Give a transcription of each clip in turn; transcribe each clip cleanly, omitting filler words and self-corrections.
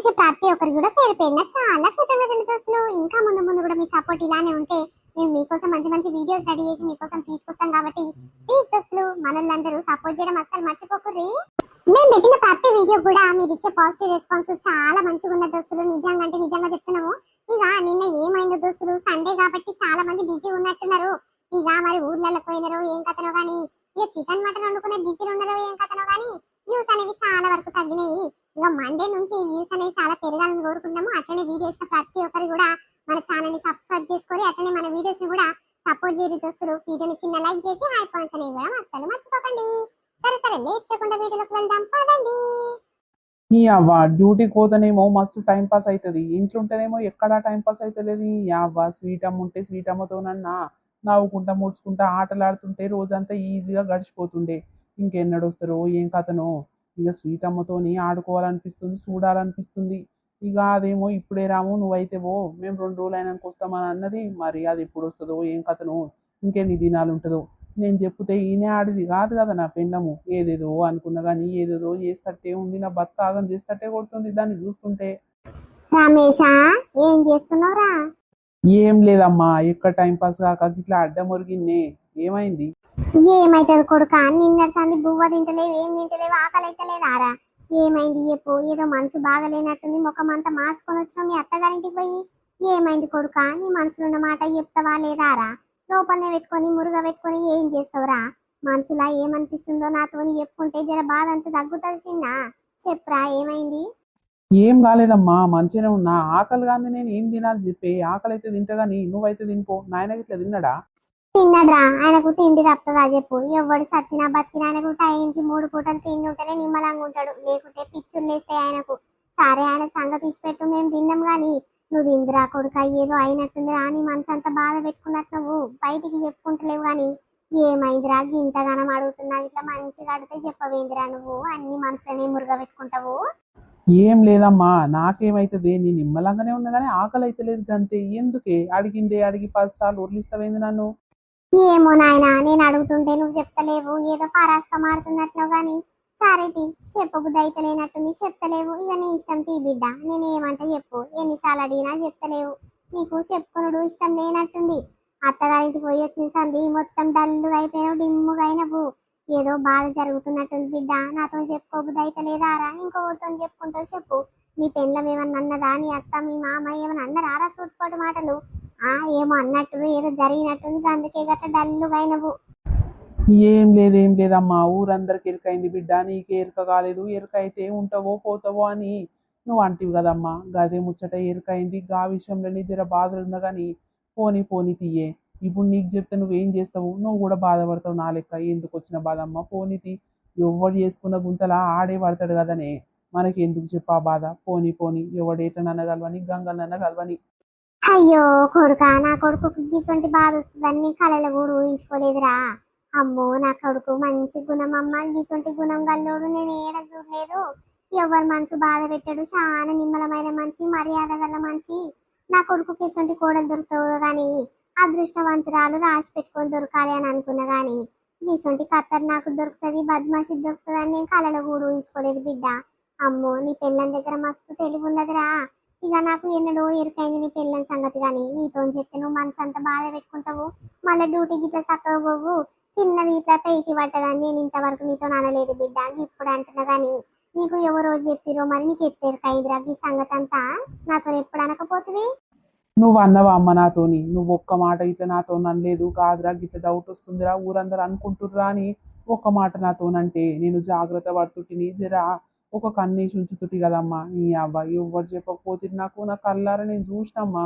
చూసి ప్రతి ఒక్కరు కూడా పేరు పేరున చాలా కృతజ్ఞతలు దోస్తులు. ఇంకా ముందు ముందు కూడా మీ సపోర్ట్ ఇలానే ఉంటే మేము మీకోసం మంచి మంచి వీడియోస్ రెడీ చేసి మీకోసం తీసుకొస్తాం కాబట్టి ప్లీజ్ దోస్తులు మనల్ని సపోర్ట్ చేయడం అస్సలు మర్చిపోకుర్రి. మేము పెట్టిన ప్రతి వీడియో కూడా మీరు ఇచ్చే పాజిటివ్ రెస్పాన్స్ చాలా మంచిగా ఉన్న దోస్తులు. నిజంగా అంటే నిజంగా చెప్తున్నాము. ఇక నిన్న ఏమైందో దోస్తులు, సండే కాబట్టి చాలా మంది బిజీ ఉన్నట్టున్నారు. ఇక మరి ఊర్లలో పోయినారో ఏం కథనో కానీ, ఇక చికెన్ మటన్ వండుకునే బిజీలు ఉన్నారో ఏం కథనో కానీ వ్యూస్ అనేవి చాలా వరకు తగ్గినాయి. ఇక మండే నుంచి వ్యూస్ అనేవి చాలా పెరగాలని కోరుకుంటాము. అట్లనే వీడియోస్ ప్రతి ఒక్కరు కూడా మన ఛానల్ ని సబ్స్క్రైబ్ చేసుకొని అట్లనే మన వీడియోస్ ని కూడా సపోర్ట్ చేయరు దోస్తులు. వీడియోని చిన్న లైక్ చేసి హై పాయింట్స్ అనేవి కూడా అస్సలు మర్చిపోకండి. సరే సరే లేట్ చేయకుండా వీడియోలోకి వెళ్దాం పదండి. ఈ అవ్వ డ్యూటీకి పోతేనేమో మస్తు టైం పాస్ అవుతుంది, ఇంట్లుంటేనేమో ఎక్కడా టైం పాస్ అవుతలేదు. ఈ అవ్వ స్వీట్ అమ్మ ఉంటే స్వీట్ అమ్మతోనన్నా నవ్వుకుంటా ముడుచుకుంటా ఆటలాడుతుంటే రోజంతా ఈజీగా గడిచిపోతుండే. ఇంకెన్నడు వస్తారో ఏం కథనో. ఇక స్వీట్ అమ్మతోని ఆడుకోవాలనిపిస్తుంది, చూడాలనిపిస్తుంది. ఇక అదేమో ఇప్పుడే రాము నువ్వైతేవో మేము 2 రోజులు అయినాక వస్తామని అన్నది. మరి అది ఎప్పుడు వస్తుందో ఏం కథనో, ఇంకెన్ని దినాలు ఉంటుందో. నేను చెప్తే ఈయనే ఆడిది కాదు కదా నా పెళ్ళము. ఏదేదో అనుకున్నా కానీ ఏదేదో చేస్తట్టే ఉంది, నా బతుకు ఆగం చేస్తట్టే కొడుతుంది దాన్ని చూస్తుంటే. రమేషా ఏం చేస్తున్నావురా? ఏం లేదమ్మా, ఎక్కడ టైం పాస్ కాక ఇట్లా అడ్డం మురిగిన్నే. ఏమైంది? ఏమైతుంది కొడుక, నిన్నటి సంది బువ్వ తింటలేవు, ఏం తింటలేవు, ఆకలి అయితే లేదారా? ఏమైంది చెప్పు. ఏదో మనసు బాగలేనట్టుంది, ముఖం అంతా మార్చుకొని వచ్చినావు మీ అత్తగారింటికి పోయి. ఏమైంది కొడుక, నీ మనసులో ఉన్న మాట చెప్తావా లేదారా? లోపలనే పెట్టుకొని మురుగ పెట్టుకొని ఏం చేస్తావురా? మనసులా ఏమనిపిస్తుందో నాతోని చెప్పుకుంటే జర బాధ అంతా తగ్గుతుంది. చిన్న చెప్పురా ఏమైంది? ఏం కాలేదమ్మా, మంచిగానే ఉన్నా. ఆకలి కానీ నేను ఏం తినాలి చెప్పే. ఆకలి అయితే తింటా కానీ నువ్వైతే తినిపో. నాయనకి ఇట్లా తిన్నాడా? తిన్నడ్రా, ఆయనకు తిండి తప్పదా చెప్పు. ఎవడు సచ్చినా బతికినా ఆయనకు టైంకి 3 పూటలు తిండి ఉంటేనే నిమ్మలంగా ఉంటాడు, లేకుంటే పిచ్చులు లేస్తాయి ఆయనకు. సరే ఆయన సంగతి ఇచ్చిపెట్టు, మేము తిన్నాం గాని నువ్వు తిందిరా కొడుక. ఏదో అయినట్టుందిరా, నీ మనసు అంతా బాధ పెట్టుకున్నట్టు నువ్వు బయటికి చెప్పుకుంటలేవు గాని ఏమైందిరా గింతగానం అడుగుతున్నావు? ఇట్లా మంచిగా అడిగితే చెప్పవేందిరా, నువ్వు అన్ని మనసులోనే మురుగ పెట్టుకుంటావు. ఏం లేదమ్మా, నాకేమైతుంది, నేను నిమ్మలంగానే ఉన్నా కానీ ఆకలి అయితే లేదు అంతే. ఎందుకే అడిగిందే అడిగి 10 సార్లు ఉర్లిస్తావేంది నన్ను? ఏమో నాయనా, నేను అడుగుతుంటే నువ్వు చెప్తలేవు, ఏదో పరాశకం ఆడుతున్నట్లు గాని. సరే తీ, చెప్పబుద్ధి అయితే లేనట్టుంది, చెప్తలేవు. ఇక నీ ఇష్టం తీ బిడ్డ, నేను ఏమంటే చెప్పు. ఎన్నిసార్లు అడిగినా చెప్తలేవు, నీకు చెప్పుకునుడు ఇష్టం లేనట్టుంది. అత్తగారింటికి పోయి వచ్చిన సంది మొత్తం డల్లుగా అయిపోయినావు, డిమ్ముగా అయినవు. ఏదో బాధ జరుగుతున్నట్టుంది బిడ్డ, నాతో చెప్పుకోబుద్ధి అయితే లేదారా? ఇంకొకరితో చెప్పుకుంటావు చెప్పు. నీ పెళ్ళం ఏమన్నా అన్నదా? నీ అత్త మీ మామ ఏమన్నా అన్నరారా సూటిపోటు మాటలు? ఏమో అన్నట్టు ఏదో జరిగినట్టుంది, అందుకే గట్ట డల్లుగా అయినవు. ఏం లేదమ్మా, ఊరందరికి ఎరుకైంది బిడ్డ, నీకే ఎరుక కాలేదు. ఎరుక అయితే ఉంటావో పోతావో అని నువ్వు అంటివి కదమ్మా. గదే ముచ్చట ఎరుకైంది. గా విషయంలో జర బాధలు ఉన్నా కానీ పోనీ పోనీ తీయే. ఇప్పుడు నీకు చెప్తే నువ్వేం చేస్తావు? నువ్వు కూడా బాధపడతావు నా లెక్క. ఎందుకు వచ్చిన బాధ అమ్మ, పోనీ తీ. ఎవడు చేసుకున్న గుంతలా ఆడే పడతాడు కదనే, మనకి ఎందుకు చెప్పా బాధ. పోనీ పోనీ, ఎవడేటనన్న కలవని, గంగలనన్న కలవని. అయ్యో కొడుకా, నా కొడుకు గిసొంటి బాధ వస్తుందని నీ కళలో కూడా ఊహించుకోలేదురా. అమ్మో నా కొడుకు మంచి గుణం అమ్మ, గిసొంటి గుణం గల్లోడు నేను ఏడ చూడలేదు. ఎవరి మనసు బాధ పెట్టాడు, చాలా నిమ్మలమైన మనిషి, మర్యాద గల మనిషి. నా కొడుకు గిసొంటి కోడలు దొరుకుతావు గాని అదృష్టవంతురాలు రాసి పెట్టుకొని దొరకాలి అని అనుకున్నా గాని గిసొంటి కత్తర్ నాకు దొరుకుతుంది, బద్మాషి దొరుకుతుంది అని నేను కళలో కూడా ఊహించుకోలేదు బిడ్డ. అమ్మో నీ పెళ్ళం దగ్గర మస్తు తెలివి ఉన్నదిరా. ఇక నాకు ఎన్నడో ఎరుకైంది నీ పెళ్ళని సంగతి కానీ నీతో చెప్తే నువ్వు మనసు అంత బాధ పెట్టుకుంటావు. మళ్ళీ డ్యూటీ గిట్లా చక్కగా పోవు, తిన్నది ఇట్లా పైకి పట్టదని నేను ఇంతవరకు నీతో అనలేదు బిడ్డ. ఇప్పుడు అంటున్నా కానీ నీకు ఎవరో చెప్పిరో మరి నీకు ఎత్తెరకైందిరా ఈ సంగతి అంతా. నాతో ఎప్పుడు అనకపోతుంది? నువ్వు అన్నవా అమ్మ నాతోని? నువ్వు ఒక్క మాట ఇట్లా నాతో అనలేదు కాదురా, గిట్లా డౌట్ వస్తుందిరా ఊరందరూ అనుకుంటుర్రా అని ఒక్క మాట నాతోనంటే నేను జాగ్రత్త పడుతుంటిని. జరా ఒక కన్నేసి ఉంచుతుటి కదమ్మా. ఈ అబ్బాయి ఎవరు చెప్పకపోతే నాకు నా కళ్ళారా నేను చూసినమ్మా.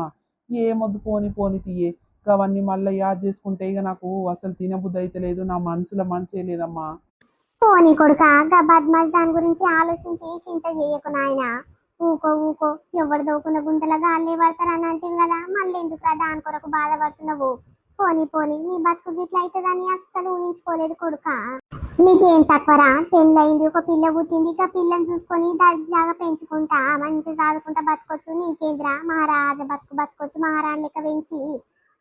ఏమొద్దు పోని పోని తీయే. అవన్నీ మళ్ళీ యాద్ చేసుకుంటే ఇక నాకు అసలు తినబుద్ధి అయితే లేదు, నా మనసులో మనసే లేదమ్మా. పోనీ కొడుకా, గా బద్మాష్ దాని గురించి ఆలోచించి చింత చేయకు నాయన. ఊకో ఊకో, ఎవరు దోకున్న గుంతల గాల్లే పడతారని అంటివి కదా, మళ్ళీ ఎందుకు దాని కొరకు బాధపడుతున్నావు? పోనీ పోనీ, నీ బతుకు గిట్ల అవుతుందని అస్సలు ఊహించుకోలేదు కొడుకా. నీకేం తక్కువరా? పెళ్ళయింది, ఒక పిల్ల పుట్టింది, ఇక పిల్లని చూసుకొని దర్జాగా పెంచుకుంటా మంచిగా చదువుకుంటా బతకొచ్చు. నీకేంద్రా, మహారాజ బతుకు బతకొచ్చు మహారాణి లెక్క పెంచి.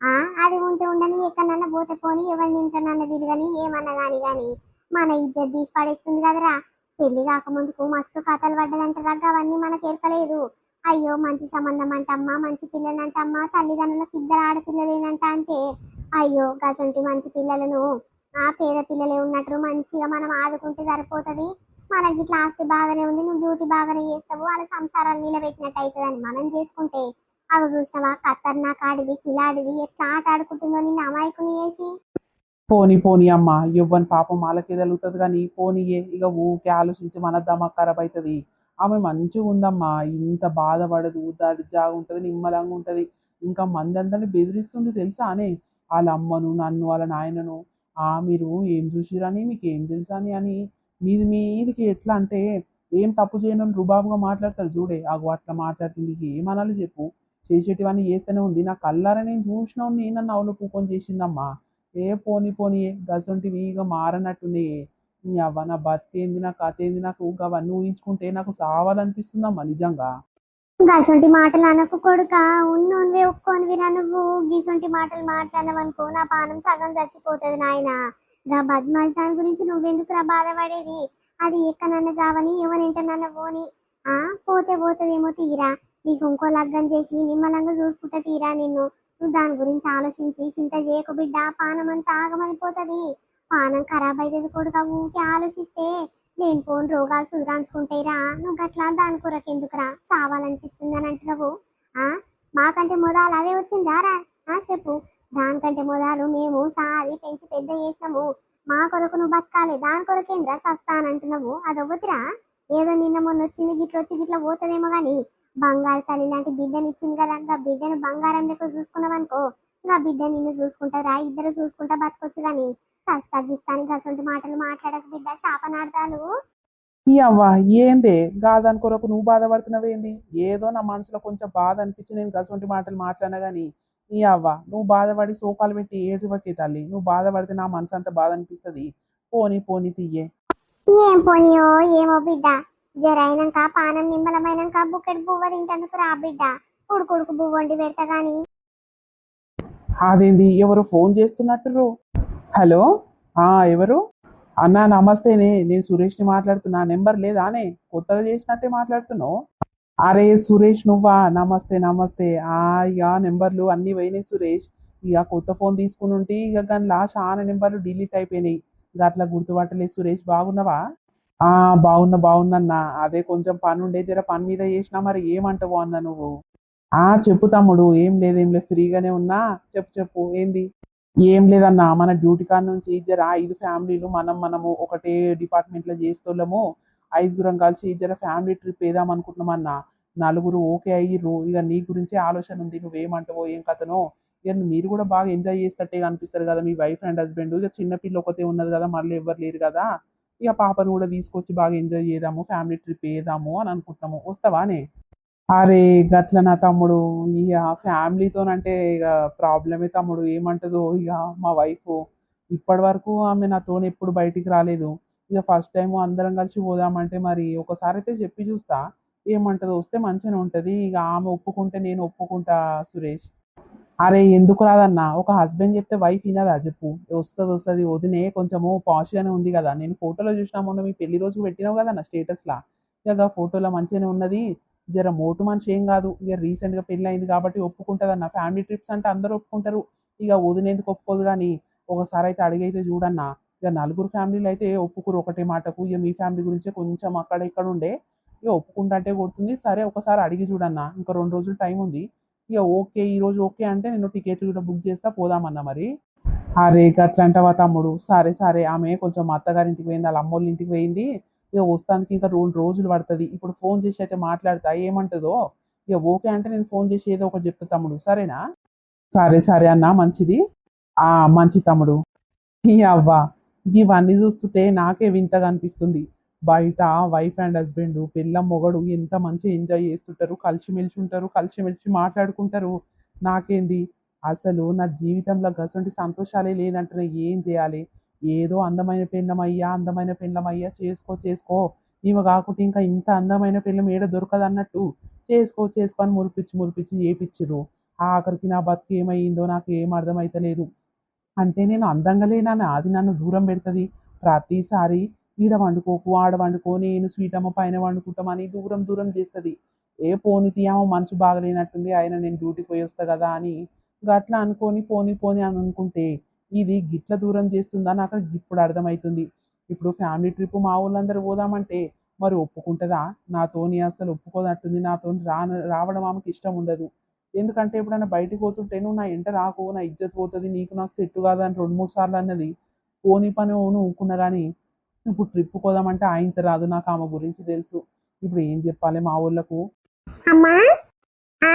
ఆ అది ఉంటే ఉండని, ఎక్కడన్నా పోతే పోని, ఎవరిని ఇంట్లోనన్నా తిరగని, ఏమన్నా గాని మన ఇజ్జత్ తీసి పడేస్తుంది కదరా. పెళ్లి కాకముందుకు మస్తు కథలు పడ్డదంటారా అవన్నీ మనకు ఎరకలేదు. అయ్యో మంచి సంబంధం అంటమ్మా, మంచి పిల్లనంటమ్మా, తల్లిదండ్రులకు ఇద్దరు ఆడపిల్లలేనంట అంటే అయ్యో గసంటి మంచి పిల్లలను ఆ పేద పిల్లలే ఉన్నట్టు మంచిగా మనం ఆదుకుంటే సరిపోతుంది. మనకి ఇట్లా ఆస్తి బాగానే ఉంది, నువ్వు డ్యూటీ బాగానే చేస్తావు, వాళ్ళ సంసారాలు నిలబెట్టినట్టు అవుతుందని మనం చేసుకుంటే అవి చూసినవా కత్తర్నా కాడిది కిలాడిది ఎట్లా ఆట ఆడుకుంటుందో నిన్ను అమాయకుని చేసి. పోనీ పోనీ అమ్మ, ఎవ్వని పాపం వాళ్ళకే తగులుతుంది కానీ పోనీయే, ఇక ఊకే ఆలోచించి మన దమక్ ఖరాబ్ అవుతుంది. ఆమె మంచిగా ఉందమ్మా, ఇంత బాధపడదు, దర్జాగా ఉంటుంది, నిమ్మలంగా ఉంటుంది. ఇంకా మంది అందరిని బెదిరిస్తుంది తెలుసా అనే, వాళ్ళ అమ్మను నన్ను వాళ్ళ నాయనను. మీరు ఏం చూసిరని మీకు ఏం తెలుసా అని మీది మీదికి ఎట్లా అంటే ఏం తప్పు చేయను రుబాబుగా మాట్లాడతారు చూడే, అగో అట్లా మాట్లాడుతుంది. నీకు ఏమనాలి చెప్పు, చేసేటివన్నీ చేస్తూనే ఉంది. నా కళ్ళారా నేను చూసినా నన్ను అవును పూకొని చేసిందమ్మా. ఏ పోనీ పోనీ గసొంటివి ఇక మారనట్టున్నాయి. నీ అవ్వ నా బతికేంది, నా కథ ఏంది, నాకు అవన్నీ ఊహించుకుంటే నాకు సావాలనిపిస్తుందమ్మా నిజంగా. గసొంటి మాటలు అనకు కొడుక, ఉన్నోన్వే ఒక్కోనివిరా నువ్వు. గీసొంటి మాటలు మాట్లాడవనుకో నా పానం సగం చచ్చిపోతుంది నాయన. గా బద్మాష్ దాని గురించి నువ్వెందుకురా బాధపడేది? అది ఎక్కనన్న చావని ఎవరింటనన్న పోని. ఆ పోతే పోతుందేమో తీరా. నీకు ఇంకో లగ్గం చేసి నిమ్మలంగా చూసుకుంటే తీరా నిన్ను. నువ్వు దాని గురించి ఆలోచించి చింత చేయకు బిడ్డ, పానం అంతా ఆగమైపోతుంది. పానం ఖరాబ్ అవుతుంది కొడుక ఊకే ఆలోచిస్తే. లేనిపోని రోగాలు సుధరాంచుకుంటాయిరా. నువ్వు గట్లా దాని కొరకు ఎందుకురా సావాలనిపిస్తుంది అని అంటున్నావు. ఆ మాకంటే మొదలు అదే వచ్చిందా రా? చెప్పు. దానికంటే మొదలు మేము సాది పెంచి పెద్ద చేసినాము. మా కొరకు నువ్వు బతకాలి, దాని కొరకేంద్రా సస్తానంటున్నావు. అదొవ్వతిరా. ఏదో నిన్న మొన్న వచ్చింది గిట్ల వచ్చి గిట్ల పోతుందేమో గాని బంగారు తల్లి లాంటి బిడ్డని ఇచ్చింది కదా, ఇంకా బిడ్డను బంగారం లెక్క చూసుకున్నావు అనుకో, ఇంకా బిడ్డ నిన్ను చూసుకుంటారా, ఇద్దరు చూసుకుంటా బతకొచ్చు గాని తగ్గిస్తానికి అసలు మాటలు మాట్లాడక బిడ్డ, శాపనార్థాలు. ఈ అవ్వ ఏందే గాదాని కొరకు నువ్వు బాధపడుతున్నావేంది? ఏదో నా మనసులో కొంచెం బాధ అనిపించి నేను గసొంటి మాటలు మాట్లాడినా కానీ నీ అవ్వ నువ్వు బాధపడి సోకాలు పెట్టి ఏడువకే తల్లి. నువ్వు బాధపడితే నా మనసు అంత బాధ అనిపిస్తుంది. పోనీ పోనీ తీయే. ఏం పోనీయో ఏమో బిడ్డ. జరైనాక పానం నిమ్మలమైనాక బుక్కెట్ బువ్వ తింటందుకు రా బిడ్డ. ఉడుకుడుకు బువ్వ వండి పెడతా గాని. అదేంది ఎవరు ఫోన్ చేస్తున్నట్టు? హలో, ఎవరు? అన్నా నమస్తేనే, నేను సురేష్ని మాట్లాడుతున్నా. నెంబర్ లేదానే, కొత్తగా చేసినట్టే మాట్లాడుతున్నావు. అరే సురేష్ నువ్వా? నమస్తే నమస్తే. ఇక నెంబర్లు అన్నీ పోయినాయి సురేష్. ఇక కొత్త ఫోన్ తీసుకుని ఉంటే ఇక దానిలో చాలా నెంబర్లు డిలీట్ అయిపోయినాయి. ఇక అట్లా గుర్తుపట్టలేదు సురేష్. బాగున్నావా? ఆ బాగున్నా. అదే కొంచెం పని ఉండే, జర పని మీద చేసినా. మరి ఏమంటావు అన్న నువ్వు? చెప్పు తమ్ముడు. ఏం లేదు ఫ్రీగానే ఉన్నా. చెప్పు చెప్పు ఏంది? ఏం లేదన్నా, మన డ్యూటీ కాడ నుంచి జర 5 ఫ్యామిలీలు మనము ఒకటే డిపార్ట్మెంట్లో చేస్తోళ్ళము. 5గురం కలిసి జర ఫ్యామిలీ ట్రిప్ వేద్దాం అనుకుంటున్నామన్నా. నలుగురు ఓకే అయ్యిర్రు. ఇక నీ గురించే ఆలోచన ఉంది, నువ్వేమంటావో ఏం కథనో. ఇక మీరు కూడా బాగా ఎంజాయ్ చేస్తట్టే కనిపిస్తారు కదా, మీ వైఫ్ అండ్ హస్బెండ్. ఇక చిన్నపిల్ల ఒకతే ఉన్నది కదా, మళ్ళీ ఎవ్వరు లేరు కదా. ఇక పాపను కూడా తీసుకొచ్చి బాగా ఎంజాయ్ చేద్దాము, ఫ్యామిలీ ట్రిప్ వేద్దాము అని అనుకుంటున్నాము. వస్తావానే? అరే గట్ల నా తమ్ముడు. ఇక ఫ్యామిలీతోనంటే ఇక ప్రాబ్లమే తమ్ముడు. ఏమంటదో ఇక మా వైఫ్. ఇప్పటి వరకు ఆమె నాతోని ఎప్పుడు బయటికి రాలేదు. ఇక ఫస్ట్ టైం అందరం కలిసి పోదామంటే మరి ఒకసారి అయితే చెప్పి చూస్తా, ఏమంటదో. వస్తే మంచిగానే ఉంటుంది. ఇక ఆమె ఒప్పుకుంటే నేను ఒప్పుకుంటా సురేష్. అరే ఎందుకు రాదన్నా, ఒక హస్బెండ్ చెప్తే వైఫ్ వినదా చెప్పు? వస్తుంది. వదినే కొంచెము పాష్గానే ఉంది కదా. నేను ఫోటోలో చూసినా, మొన్న మీ పెళ్లి రోజు పెట్టినావు కదా నా స్టేటస్లా. ఇక ఫోటోలో మంచిగానే ఉన్నది. జర మోటు మనిషి ఏం కాదు. ఇక రీసెంట్గా పెళ్ళి అయింది కాబట్టి ఒప్పుకుంటుంది అన్న. ఫ్యామిలీ ట్రిప్స్ అంటే అందరూ ఒప్పుకుంటారు. ఇక వదినేందుకు ఒప్పుకోదు కానీ ఒకసారి అయితే అడిగైతే చూడన్నా. ఇక నలుగురు ఫ్యామిలీలు అయితే ఒప్పుకోరు ఒకటే మాటకు. ఇక మీ ఫ్యామిలీ గురించే కొంచెం అక్కడ ఇక్కడ ఉండే. ఇక ఒప్పుకుంటా అంటే కొడుతుంది. సరే ఒకసారి అడిగి చూడన్నా, ఇంకా 2 రోజులు టైం ఉంది. ఇక ఓకే, ఈరోజు ఓకే అంటే నేను టికెట్లు కూడా బుక్ చేస్తా, పోదామన్నా మరి. అరే గట్లంటావా తమ్ముడు? సరే ఆమె కొంచెం మా అత్తగారింటికి పోయింది, వాళ్ళ అమ్మోళ్ళ ఇంటికి పోయింది. ఇక వస్తానికి ఇంకా 2 రోజులు పడుతుంది. ఇప్పుడు ఫోన్ చేసి అయితే మాట్లాడతా, ఏమంటుందో. ఇక ఓకే అంటే నేను ఫోన్ చేసి ఏదో ఒకటి చెప్తా తమ్ముడు, సరేనా? సరే అన్న, మంచిది. మంచి తమ్ముడు. ఈ అవ్వ ఇవన్నీ చూస్తుంటే నాకే వింతగా అనిపిస్తుంది. బయట వైఫ్ అండ్ హస్బెండ్ పిల్లం మొగడు ఎంత మంచిగా ఎంజాయ్ చేస్తుంటారు, కలిసిమెలిసి ఉంటారు, కలిసిమెలిసి మాట్లాడుకుంటారు. నాకేంది అసలు నా జీవితంలో గసంటి సంతోషాలే లేదంటే ఏం చేయాలి? ఏదో అందమైన పెళ్ళమయ్యా చేసుకో. ఈమె కాకుంటే ఇంకా ఇంత అందమైన పెళ్ళం ఏడ దొరకదు అన్నట్టు చేసుకో అని మురిపించి చేపిచ్చిర్రు. ఆఖరికి నా బతుకు ఏమైందో నాకు ఏం అర్థమైతలేదు. అంటే నేను అందంగా లేనని అది నన్ను దూరం పెడుతుంది ప్రతిసారి. ఈడ వండుకోకు ఆడ వండుకో నేను స్వీటమ్మ పైన వండుకుంటామని దూరం దూరం చేస్తుంది. ఏ పోని తీయమో మనసు బాగలేనట్టుంది ఆయన నేను డ్యూటీకి పోయి వస్తా కదా అని గట్లా అనుకొని పోని పోని అని అనుకుంటే ఇది గిట్ల దూరం చేస్తుందా నాకు ఇప్పుడు అర్థమవుతుంది. ఇప్పుడు ఫ్యామిలీ ట్రిప్ మా ఊళ్ళందరూ పోదామంటే మరి ఒప్పుకుంటుందా? నాతోని అసలు ఒప్పుకోనట్టుంది. నాతోని రావడం ఆమెకి ఇష్టం ఉండదు. ఎందుకంటే ఎప్పుడైనా బయటికి పోతుంటే నువ్వు నా ఎంట రాకు నా ఇజ్జత్ పోతుంది నీకు నాకు సెట్ కాదని 2 3 సార్లు అన్నది. పోని పని ఊకున్నా కానీ ఇప్పుడు ట్రిప్ పోదామంటే ఆయనతో రాదు. నాకు ఆమె గురించి తెలుసు. ఇప్పుడు ఏం చెప్పాలి మా ఊళ్ళకు? అమ్మా ఆ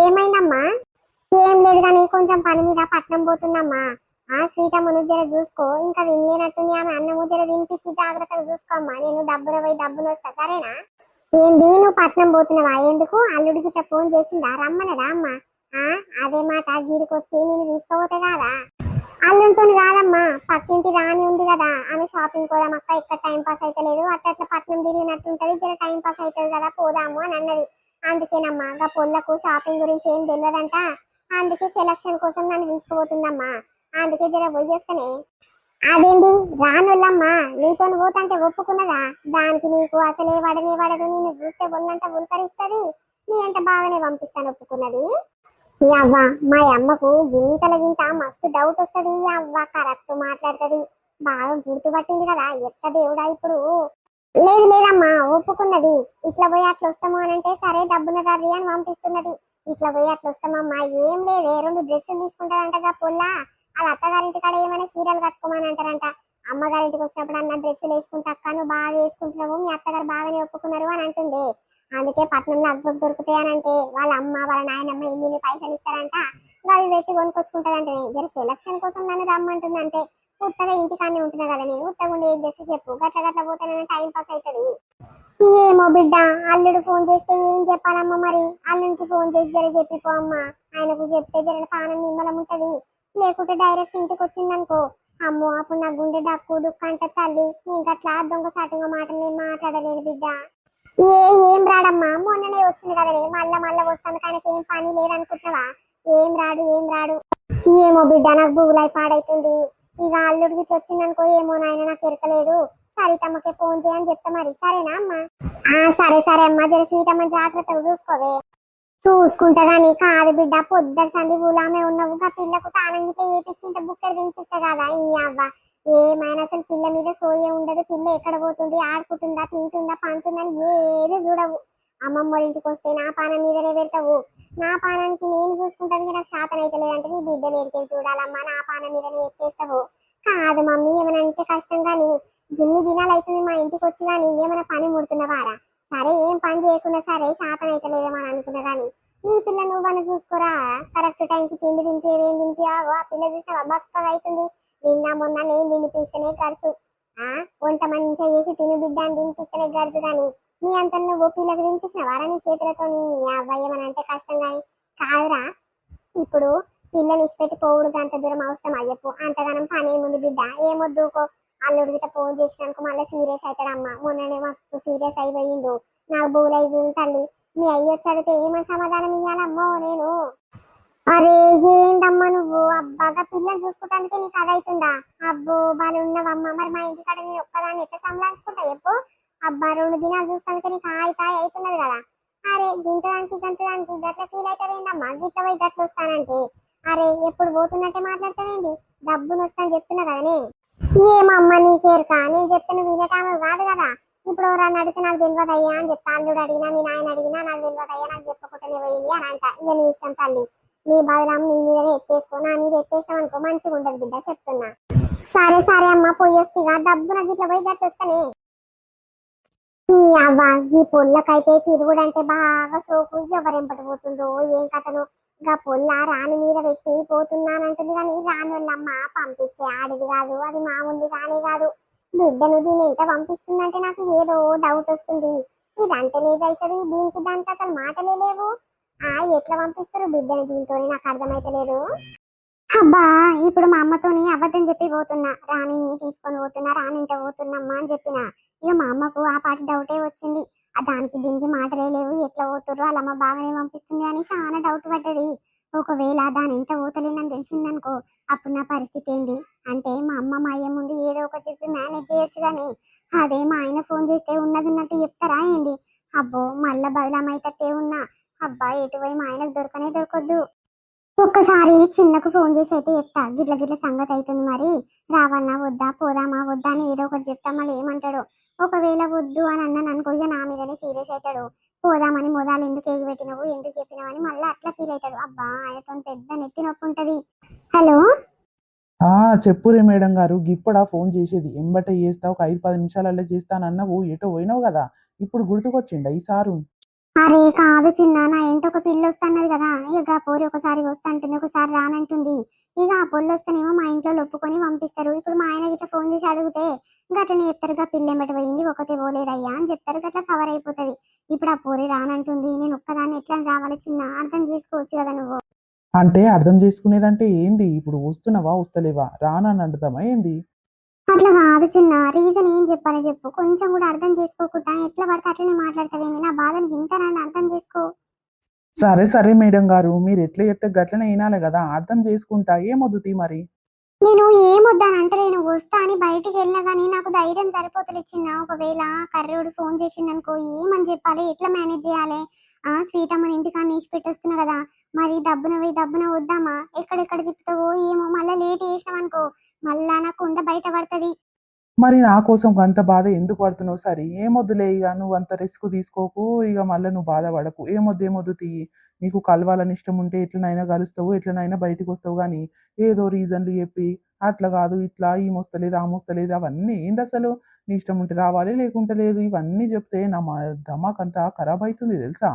ఏమైందమ్మా? ఏం లేదు కానీ కొంచెం పని మీద పట్నం పోతుందమ్మా. ఆ స్వీటమ్మను జర చూసుకో, ఇంకా తినలేనట్టుంది ఆమె. అన్నము జర తినిపించి జాగ్రత్తగా చూసుకోమ్మా. నేను డబ్బున పోయి డబ్బును వస్తా, సరేనా? ఏంది నువ్వు పట్నం పోతున్నావా? ఎందుకు? అల్లుడికి ఇట్లా ఫోన్ చేసిందా? రమ్మనడా అమ్మా? అదే మాట గీడికొచ్చి నేను తీసుకుపోతే కాదా? అల్లుడితో కాదమ్మా, పక్కింటి రాని ఉంది కదా, ఆమె షాపింగ్ పోదాం అక్క, ఇక్కడ టైం పాస్ అయితే లేదు, అట్లా పట్నం తిరిగినట్టుంటది, జర టైం పాస్ అవుతుంది కదా పోదాము అని అన్నది. అందుకేనమ్మా గా పొల్లకు షాపింగ్ గురించి ఏం తెలియదంట. అందుకే సెలక్షన్ కోసం నన్ను తీసుకుపోతుందమ్మా. అందుకే జర పోయేస్తానే. అదేంటి రానుల్లమ్మా, నీతో పోతంటే ఒప్పుకున్నదా? దానికి నీకు అసలే వడనే వడదు, నేను చూస్తే ఒళ్ళంతా ఉల్కరిస్తుంది. నీ అంటే బాగానే పంపిస్తాను ఒప్పుకున్నది. ఈ అవ్వ మా అమ్మకు గింతల గింత మస్తు డౌట్ వస్తుంది. ఈ అవ్వ కరెక్ట్ మాట్లాడుతుంది, బాగా గుర్తుపట్టింది కదా. ఎట్లా దేవుడా ఇప్పుడు? లేదు లేదమ్మా, ఒప్పుకున్నది. ఇట్లా పోయి అట్లా వస్తాము అని అంటే సరే డబ్బున రర్రి అని పంపిస్తున్నది. ఇట్లా పోయి అట్లా వస్తామమ్మా. ఏం లేదే, 2 డ్రెస్సులు తీసుకుంటారంటగా పొల్లా. వాళ్ళ అత్తగారింటి కాడ ఏమైనా చీరలు కట్టుకోమని అంటారంట. అమ్మగారింటికి వచ్చినప్పుడు అన్న డ్రెస్సులు వేసుకుంటా అక్క, నువ్వు బాగా వేసుకుంటున్నావు, మీ అత్తగారు బాగానే ఒప్పుకున్నారు అని అంటుంది. అందుకే పట్నంలో అగ్గులు దొరుకుతాయి అని అంటే వాళ్ళ అమ్మ వాళ్ళ నాయనమ్మ ఇన్ని పైసలు ఇస్తారంట. అవి పెట్టి కొనుక్కొచ్చుకుంటదంటే జర సెలక్షన్ కోసం నన్ను రమ్మంటుంది అంటే. ఉత్తగా ఇంటికానే ఉంటున్నా కదా, నేను ఉత్తగా ఉండి ఏం చేస్తే చెప్పు. గట్ల గట్ల పోతానని టైం పాస్ అవుతుంది. ఏమో బిడ్డ, అల్లుడు ఫోన్ చేస్తే ఏం చెప్పాలమ్మా మరి? అల్లుడికి ఫోన్ చేసి జర చెప్పిపో అమ్మా. ఆయనకు చెప్తే జర పానం నిమ్మలం ఉంటది. లేకుంటే డైరెక్ట్ ఇంటికి వచ్చిందనుకో, అమ్మో అప్పుడు నా గుండె డక్కు డుక్కు అంటే తల్లి. నేను గట్లా దొంగ సాటుగా మాటలు నేను మాట్లాడలేను బిడ్డ. ఏం రాడమ్మా, మొన్ననే వచ్చింది కదనే, మళ్ళా మళ్ళా వస్తాను. ఆయనకి ఏం పని లేదనుకుంటున్నావా? ఏం రాడు ఏం రాడు. ఏమో బిడ్డ, నాకు బుగులై పాడైతుంది. ఇక అల్లుడికి ఇట్లా వచ్చిందనుకో, ఏమో నాయన నాకు ఎరకలేదు. సరితమ్మకే ఫోన్ చేయని చెప్తా మరి, సరేనా అమ్మా? సరే సరే అమ్మా, జర స్వీటమ్మ జాగ్రత్తగా చూసుకోవే. చూసుకుంటా గానీ కాదు బిడ్డ, పొద్దుట సంధి ఊలామే ఉన్నావు. గా పిల్లకు తానంగితే ఏపిచ్చింత బుక్కెడు తినిపిస్తా కదా. ఈ అవ్వ ఏమైనా అసలు పిల్ల మీద సోయే ఉండదు. పిల్ల ఎక్కడ పోతుంది, ఆడుకుంటుందా, తింటుందా, పంటుందని ఏది చూడవు. అమ్మమ్మ వాళ్ళ ఇంటికి వస్తే నా పానం మీదనే పెడతావు. నా పానానికి నేను చూసుకుంటానికి నాకు శాతం అయితే లేదంటే నీ బిడ్డ నేర్కేం చూడాలమ్మా, నా పానం మీదనే ఎత్తేస్తావు. కాదు మమ్మీ, ఏమైనా అంటే కష్టం గాని గిన్ని దినాలు అవుతుంది మా ఇంటికి వచ్చి గాని ఏమైనా పని ముడుతున్నవారా? సరే ఏం పని చేయకుండా సరే శాతం అయితే లేదేమో అని అనుకున్నా గాని నీ పిల్ల నువ్వని చూసుకోరా. కరెక్ట్ టైంకి తిండి తినిపేవేం తినిపించావో ఆ పిల్ల చూసినా బక్కగా అవుతుంది. నిన్న మొన్న నేను తినిపిస్తేనే గడుచు. వంట మంచిగా చేసి తిని బిడ్డ అని తినిపిస్తేనే గడుచు గాని నీ అంత నువ్వు పిల్లకు తినిపించినవారా నీ చేతులతో? అవ్వయ్యమని అంటే కష్టం గాని కాదురా. ఇప్పుడు పిల్లని ఇచ్చిపెట్టి పోవుడు అంత దూరం అవసరం అయ్యప్పు. అంతగానం పని ఏముంది బిడ్డ, ఏమొద్దుకో. అల్లుడు గిట్ట ఫోన్ చేసినాక మళ్ళీ సీరియస్ అవుతాడమ్మా. మొన్ననే మస్తు సీరియస్ అయిపోయిండు. నాకు బూలైదు తల్లి. మీ అయ్యి వచ్చి అడిగితే ఏమని సమాధానం ఇయ్యాలమ్మో నేను? అరే ఏందమ్మా నువ్వు, అబ్బాగా పిల్లని చూసుకుంటానికే నీకు అదైతుందా? అబ్బో బాలు ఉన్నవమ్మా. మరి మా ఇంటికాడ నేను ఒక్కదాన్ని ఎట్లా సంభాళించుకుంటా చెప్పు? అబ్బా 2 దినాలు చూస్తానికే నీకు తాయి అవుతున్నది కదా. అరే గింతదానికి గంతదానికి గట్ల ఫీల్ అవుతావేందమ్మా? గిట్ల పోయి గట్ల వస్తానంటే అరే ఎప్పుడు పోతున్నట్టే మాట్లాడతావేంది? డబ్బును వస్తాను చెప్తున్నా కదనే. ఏమమ్మా నీకేరుక, నేను చెప్తే నువ్వు వినటామే కాదు కదా. ఇప్పుడు ఎవరన్నా అడిగితే నాకు తెలియదయ్యా అని చెప్తా. అల్లుడు అడిగినా మీ నాయన అడిగినా నాకు తెలియదయ్యా, నాకు చెప్పకుండానే పోయింది అని అంట. ఇక నీ ఇష్టం తల్లి, నీ బదలం నీ మీదనే ఎత్తేసుకో. నా మీద ఎత్తేసాం అనుకో మంచిగా ఉండదు బిడ్డ, చెప్తున్నా. సరే సరే అమ్మ పోయేస్తిగా, డబ్బు నాకు ఇట్లా పోయి గట్ల వస్తానే. ఈ అవ్వ ఈ పొల్లకైతే తిరుగుడంటే బాగా సోకు. ఎవరెంపటి పోతుందో ఏం కథను. గా పొల్ల రాణి మీద పెట్టి పోతున్నానంటుంది కానీ రానుళ్ళమ్మ పంపించే ఆడిది కాదు, అది మామూలుది కానీ కాదు. బిడ్డను దీని ఎంత పంపిస్తుందంటే నాకు ఏదో డౌట్ వస్తుంది. ఇదంటే నిజవుతుంది, దీనికి దానికి అసలు మాటలే లేవు. ఎట్లా పంపిస్తారు బిడ్డని దీంతో నాకు అర్థమైతలేదు. అబ్బా ఇప్పుడు మా అమ్మతోని అబద్ధం చెప్పి పోతున్నా, రాణిని తీసుకొని పోతున్నా, రాణింట పోతున్నమ్మా అని చెప్పిన. ఇక మా అమ్మకు ఆ పాటి డౌటే వచ్చింది. దానికి దీనికి మాటలే లేవు, ఎట్లా పోతుర్రు వాళ్ళ అమ్మ బాగానే పంపిస్తుంది అని చాలా డౌట్ పడ్డది. ఒకవేళ దాని ఇంట పోతలేనని తెలిసిందనుకో అప్పుడు నా పరిస్థితి ఏంది? అంటే మా అమ్మ మా అయ్య ముందు ఏదో ఒకటి చెప్పి మేనేజ్ చేయొచ్చు కానీ అదే మా ఆయన ఫోన్ చేస్తే ఉన్నది ఉన్నట్టు చెప్తారా ఏంది? అబ్బో మళ్ళా బదలామైతట్టే ఉన్నా. అబ్బా ఎటు పోయి మా ఆయనకు దొరకనే దొరకొద్దు. ఒక్కసారి చిన్నకు ఫోన్ చేసి అయితే చెప్తా గిట్ల గిట్ల సంగతి అవుతుంది మరి రావాలన్నా వద్దా పోదామా వద్దా అని ఏదో ఒకటి చెప్తా మళ్ళీ ఏమంటాడు. ఒకవేళ వద్దు అని అన్నాను అనుకో ఇక నా మీదనే సీరియస్ అవుతాడు. పోదామని మొదలు ఎందుకు ఎగిపెట్టినవు ఎందుకు చెప్పినావు అని మళ్ళీ అట్లా ఫీల్ అవుతాడు. అబ్బా ఆయనతో పెద్ద నెత్తి నొప్పి ఉంటది. హలో. ఆ చెప్పురే మేడం గారు గిప్పుడా ఫోన్ చేసేది ఎంబట చేస్తా ఒక 5-10 నిమిషాలలో చేస్తానన్నావు ఎటో పోయినావు కదా ఇప్పుడు గుర్తుకొచ్చిండా ఈ సారు. అరే కాదు చిన్న నా ఇంట ఒక పిల్ల వస్తున్నది కదా ఇక ఆ పోరి ఒకసారి వస్తా అంటుంది ఒకసారి రానంటుంది. ఇక ఆ పొల్లు వస్తేనేమో మా ఇంట్లో ఒప్పుకొని పంపిస్తారు. ఇప్పుడు మా ఆయన గిట్ల ఫోన్ చేసి అడిగితే గట్లనే చెప్తారు గా పిల్ల ఎంబటి పోయింది ఒకతే పోలేదయ్యా అని చెప్తారు గట్లా కవర్ అయిపోతుంది. ఇప్పుడు ఆ పోరి రానంటుంది నేను ఒక్కదాన్ని ఎట్లా రావాలి చిన్న అర్థం చేసుకోవచ్చు కదా నువ్వు. అంటే అర్థం చేసుకునేదంటే ఏంది ఇప్పుడు వస్తున్నావా వస్తలేవా రానని అర్థమా ఏంది. అట్లా కాదు చిన్న రీజన్ ఏం చెప్పాలి చెప్పు కొంచెం కూడా అర్థం చేసుకోకుండా ఎట్లా పడితే అట్లనే మాట్లాడతావేంది నా బాధను ఇంతనని అర్థం చేసుకో. సరే సరే మేడం గారు మీరు ఎట్లా చెప్తే గట్లనే వినాలి కదా అర్థం చేసుకుంటా ఏమొద్దుతి మరి. నేను ఏమొద్దానంటే నేను వస్తా అని బయటికి వెళ్ళినా కానీ నాకు ధైర్యం సరిపోతలేదు చిన్న. ఒకవేళ కర్రోడు ఫోన్ చేసిండనుకో ఏమని చెప్పాలి ఎట్లా మేనేజ్ చేయాలి? స్వీట్ అమ్మని ఇంటికాడ నీచి పెట్టొస్తున్నా కదా మరి దబ్బున పోయి దబ్బున వద్దామా ఎక్కడెక్కడ తిప్పుతావో ఏమో మళ్ళీ లేట్ చేసినాం అనుకో మళ్ళా నా కుండ బయట పడుతుంది. మరి నా కోసం అంత బాధ ఎందుకు పడుతున్నావు సరే ఏమొద్దులే ఇక నువ్వు అంత రిస్క్ తీసుకోకు ఇక మళ్ళీ నువ్వు బాధపడకు ఏమొద్దు తీ. నీకు కలవాలని ఇష్టం ఉంటే ఎట్లనైనా కలుస్తావు ఎట్లనైనా బయటికి వస్తావు కానీ ఏదో రీజన్లు చెప్పి అట్లా కాదు ఇట్లా ఈ మొస్తలేదు ఆ మొస్తలేదు అవన్నీ ఏంది అసలు. నీ ఇష్టం ఉంటే రావాలి లేకుంటే లేదు ఇవన్నీ చెప్తే నా దమాక్ అంతా ఖరాబ్ అవుతుంది తెలుసా.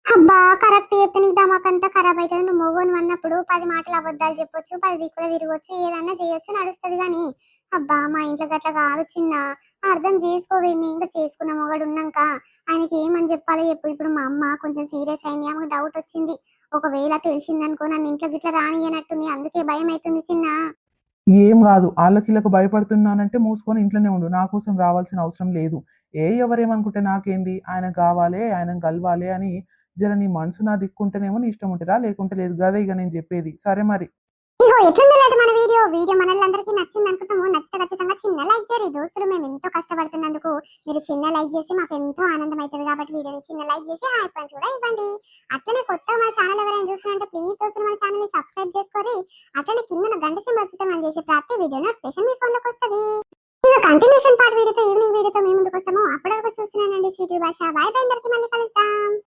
అబ్బా కరెక్ట్ చెప్తే నీకు దమాకంతా ఖరాబ్ అవుతుంది. నువ్వు మొగోను అన్నప్పుడు 10 మాటలు అబద్ధాలు చెప్పొచ్చు 10 దిక్కులు తిరగొచ్చు ఏదన్నా చేయొచ్చు నడుస్తుంది కానీ అబ్బా మా ఇంట్లో గట్ల కాదు చిన్న. అర్థం చేసుకోవేంది ఇంకా చేసుకున్న మొగడు ఉన్నాక ఆయనకి ఏమని చెప్పాలో చెప్పు. ఇప్పుడు మా అమ్మ కొంచెం సీరియస్ అయింది ఆమెకు డౌట్ వచ్చింది. ఒకవేళ తెలిసిందనుకో నన్ను ఇంట్లో గిట్ల రానియనట్టుంది అందుకే భయం అవుతుంది చిన్న. ఏం కాదు ఆళ్ళకిళ్ళకు భయపడుతున్నానంటే మూసుకొని ఇంట్లోనే ఉండు నా కోసం రావాల్సిన అవసరం లేదు. ఎవరేమనుకుంటే నాకేంది ఆయన కావాలి ఆయన కలవాలి అని జర నీ మనసు నా దిక్కుంటేనేమో నీ ఇష్టం ఉంటుందా లేకుంటే లేదు గదే ఇక నేను చెప్పేది సరే మరి. ఇగో ఎట్లుంది మన వీడియో వీడియో మనల్లందరికీ నచ్చింది అనుకుంటాము. నచ్చితే ఖచ్చితంగా చిన్న లైక్ చేయరు దోస్తులు మేము ఎంతో కష్టపడుతున్నందుకు మీరు చిన్న లైక్ చేసి మాకు ఎంతో ఆనందం అవుతుంది కాబట్టి వీడియోని చిన్న లైక్ చేసి హాయ్ పాయింట్స్ కూడా ఇవ్వండి. అట్లనే కొత్త మన ఛానల్ ఎవరైనా చూస్తున్నారంటే ప్లీజ్ దోస్తులు